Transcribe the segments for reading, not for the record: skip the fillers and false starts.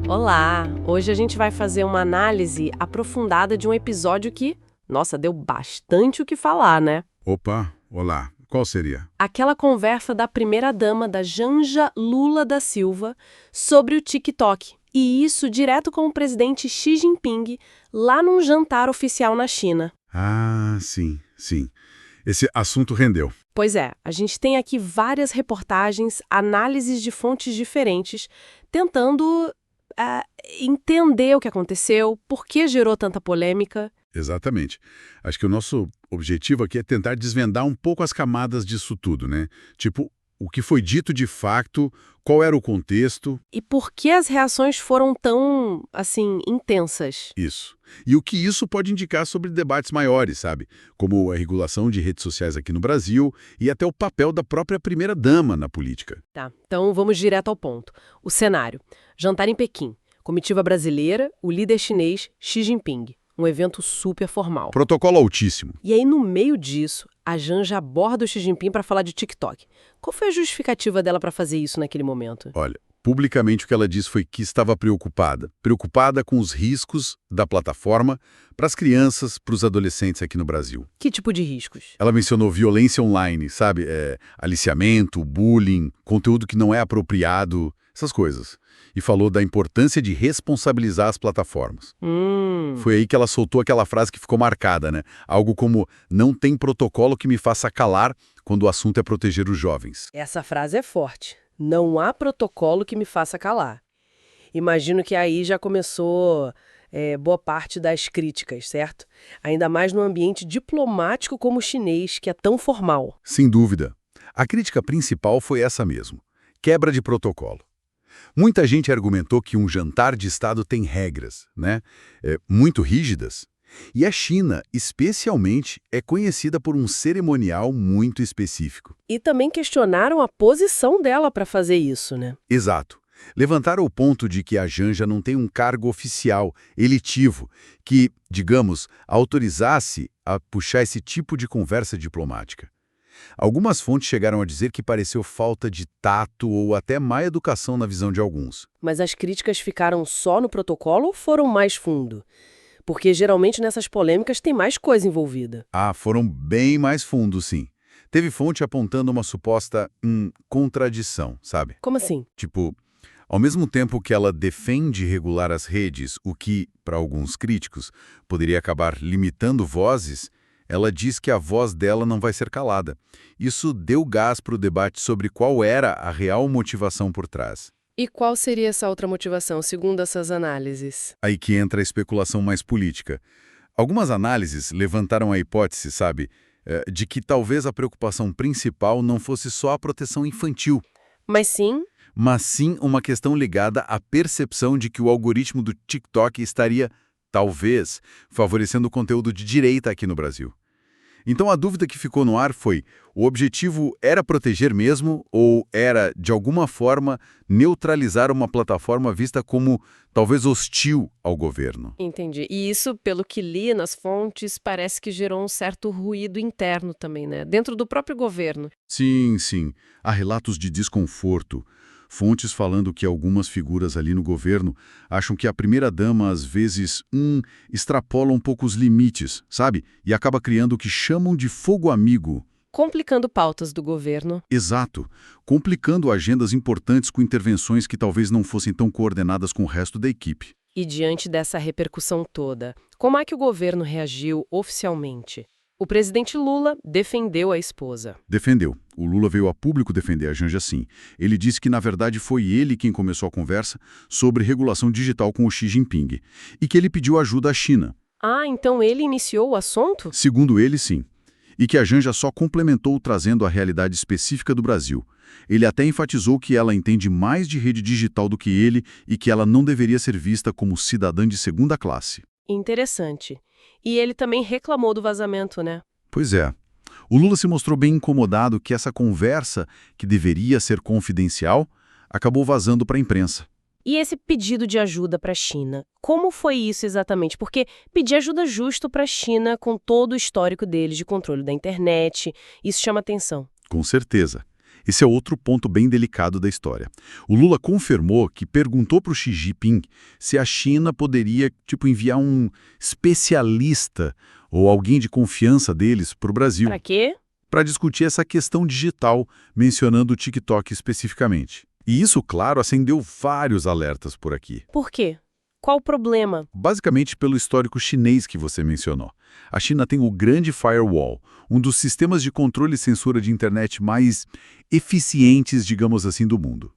Olá! Hoje a gente vai fazer uma análise aprofundada de um episódio que, nossa, deu bastante o que falar, né? Opa, olá. Qual seria? Aquela conversa da primeira-dama da Janja Lula da Silva sobre o TikTok. E isso direto com o presidente Xi Jinping, lá num jantar oficial na China. Ah, sim, sim. Esse assunto rendeu. Pois é, a gente tem aqui várias reportagens, análises de fontes diferentes, tentando entender o que aconteceu, por que gerou tanta polêmica. Exatamente. Acho que o nosso objetivo aqui é tentar desvendar um pouco as camadas disso tudo, né? Tipo, o que foi dito de fato, qual era o contexto. E por que as reações foram tão, assim, intensas? Isso. E o que isso pode indicar sobre debates maiores, sabe? Como a regulação de redes sociais aqui no Brasil e até o papel da própria primeira-dama na política. Tá, então vamos direto ao ponto. O cenário. Jantar em Pequim. Comitiva brasileira, o líder chinês Xi Jinping. Um evento super formal. Protocolo altíssimo. E aí, no meio disso, a Janja aborda o Xi Jinping para falar de TikTok. Qual foi a justificativa dela para fazer isso naquele momento? Olha, publicamente o que ela disse foi que estava preocupada com os riscos da plataforma para as crianças, para os adolescentes aqui no Brasil. Que tipo de riscos? Ela mencionou violência online, sabe? Aliciamento, bullying, conteúdo que não é apropriado, essas coisas. E falou da importância de responsabilizar as plataformas. Foi aí que ela soltou aquela frase que ficou marcada, né? Algo como, não tem protocolo que me faça calar quando o assunto é proteger os jovens. Essa frase é forte. Não há protocolo que me faça calar. Imagino que aí já começou boa parte das críticas, certo? Ainda mais no ambiente diplomático como o chinês, que é tão formal. Sem dúvida. A crítica principal foi essa mesmo. Quebra de protocolo. Muita gente argumentou que um jantar de Estado tem regras, né? Muito rígidas. E a China, especialmente, é conhecida por um cerimonial muito específico. E também questionaram a posição dela para fazer isso, né? Exato. Levantaram o ponto de que a Janja não tem um cargo oficial, elitivo, que, digamos, autorizasse a puxar esse tipo de conversa diplomática. Algumas fontes chegaram a dizer que pareceu falta de tato ou até má educação na visão de alguns. Mas as críticas ficaram só no protocolo ou foram mais fundo? Porque geralmente nessas polêmicas tem mais coisa envolvida. Ah, foram bem mais fundos, sim. Teve fonte apontando uma suposta contradição, sabe? Como assim? Tipo, ao mesmo tempo que ela defende regular as redes, o que, para alguns críticos, poderia acabar limitando vozes, ela diz que a voz dela não vai ser calada. Isso deu gás para o debate sobre qual era a real motivação por trás. E qual seria essa outra motivação, segundo essas análises? Aí que entra a especulação mais política. Algumas análises levantaram a hipótese, sabe, de que talvez a preocupação principal não fosse só a proteção infantil, Mas sim uma questão ligada à percepção de que o algoritmo do TikTok estaria, talvez, favorecendo o conteúdo de direita aqui no Brasil. Então a dúvida que ficou no ar foi, o objetivo era proteger mesmo ou era, de alguma forma, neutralizar uma plataforma vista como talvez hostil ao governo? entendi. E isso, pelo que li nas fontes, parece que gerou um certo ruído interno também, né? Dentro do próprio governo. Sim, sim. Há relatos de desconforto. Fontes falando que algumas figuras ali no governo acham que a primeira-dama, às vezes, extrapola um pouco os limites, sabe? E acaba criando o que chamam de fogo amigo. Complicando pautas do governo. Exato. Complicando agendas importantes com intervenções que talvez não fossem tão coordenadas com o resto da equipe. E diante dessa repercussão toda, como é que o governo reagiu oficialmente? O presidente Lula defendeu a esposa. Defendeu. O Lula veio a público defender a Janja sim. Ele disse que, na verdade, foi ele quem começou a conversa sobre regulação digital com o Xi Jinping e que ele pediu ajuda à China. Ah, então ele iniciou o assunto? Segundo ele, sim. E que a Janja só complementou trazendo a realidade específica do Brasil. Ele até enfatizou que ela entende mais de rede digital do que ele e que ela não deveria ser vista como cidadã de segunda classe. Interessante. E ele também reclamou do vazamento, né? Pois é. O Lula se mostrou bem incomodado que essa conversa, que deveria ser confidencial, acabou vazando para a imprensa. E esse pedido de ajuda para a China, como foi isso exatamente? Porque pedir ajuda justo para a China com todo o histórico deles de controle da internet, isso chama atenção. Com certeza. Esse é outro ponto bem delicado da história. O Lula confirmou que perguntou para o Xi Jinping se a China poderia, enviar um especialista ou alguém de confiança deles para o Brasil. Para quê? Para discutir essa questão digital, mencionando o TikTok especificamente. E isso, claro, acendeu vários alertas por aqui. Por quê? Qual o problema? Basicamente pelo histórico chinês que você mencionou. A China tem o Grande Firewall, um dos sistemas de controle e censura de internet mais eficientes, digamos assim, do mundo.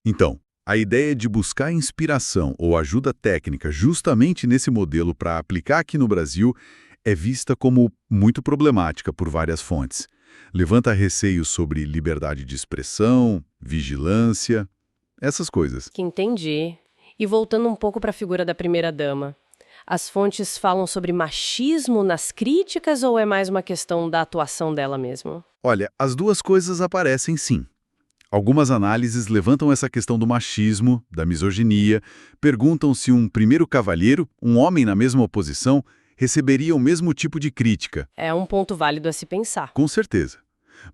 Então, a ideia de buscar inspiração ou ajuda técnica justamente nesse modelo para aplicar aqui no Brasil é vista como muito problemática por várias fontes. Levanta receios sobre liberdade de expressão, vigilância, essas coisas. Que entendi. E voltando um pouco para a figura da primeira-dama, as fontes falam sobre machismo nas críticas ou é mais uma questão da atuação dela mesmo? Olha, as duas coisas aparecem sim. Algumas análises levantam essa questão do machismo, da misoginia, perguntam se um primeiro cavalheiro, um homem na mesma posição, receberia o mesmo tipo de crítica. É um ponto válido a se pensar. Com certeza.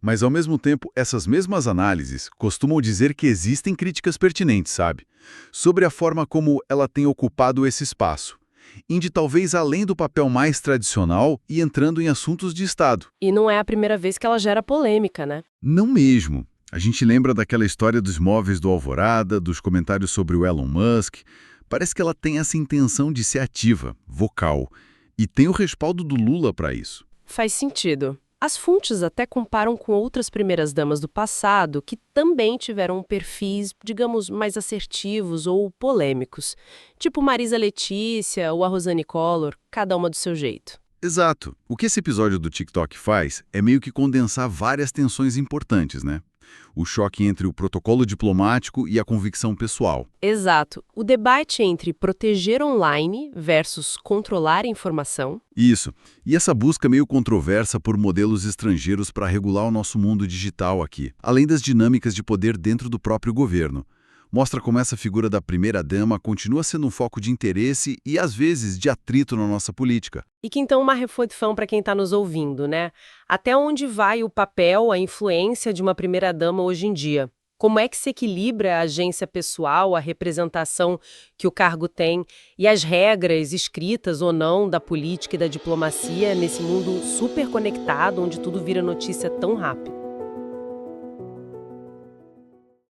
Mas, ao mesmo tempo, essas mesmas análises costumam dizer que existem críticas pertinentes, sabe? Sobre a forma como ela tem ocupado esse espaço, indo talvez além do papel mais tradicional e entrando em assuntos de Estado. E não é a primeira vez que ela gera polêmica, né? Não mesmo. A gente lembra daquela história dos móveis do Alvorada, dos comentários sobre o Elon Musk. Parece que ela tem essa intenção de ser ativa, vocal, e tem o respaldo do Lula para isso. Faz sentido. As fontes até comparam com outras primeiras-damas do passado que também tiveram perfis, digamos, mais assertivos ou polêmicos, tipo Marisa Letícia ou a Rosane Collor, cada uma do seu jeito. Exato. O que esse episódio do TikTok faz é meio que condensar várias tensões importantes, né? O choque entre o protocolo diplomático e a convicção pessoal. Exato. O debate entre proteger online versus controlar a informação. Isso. E essa busca meio controversa por modelos estrangeiros para regular o nosso mundo digital aqui, além das dinâmicas de poder dentro do próprio governo. Mostra como essa figura da primeira-dama continua sendo um foco de interesse e, às vezes, de atrito na nossa política. E que então uma reflexão para quem está nos ouvindo, né? Até onde vai o papel, a influência de uma primeira-dama hoje em dia? Como é que se equilibra a agência pessoal, a representação que o cargo tem e as regras escritas ou não da política e da diplomacia nesse mundo super conectado, onde tudo vira notícia tão rápido?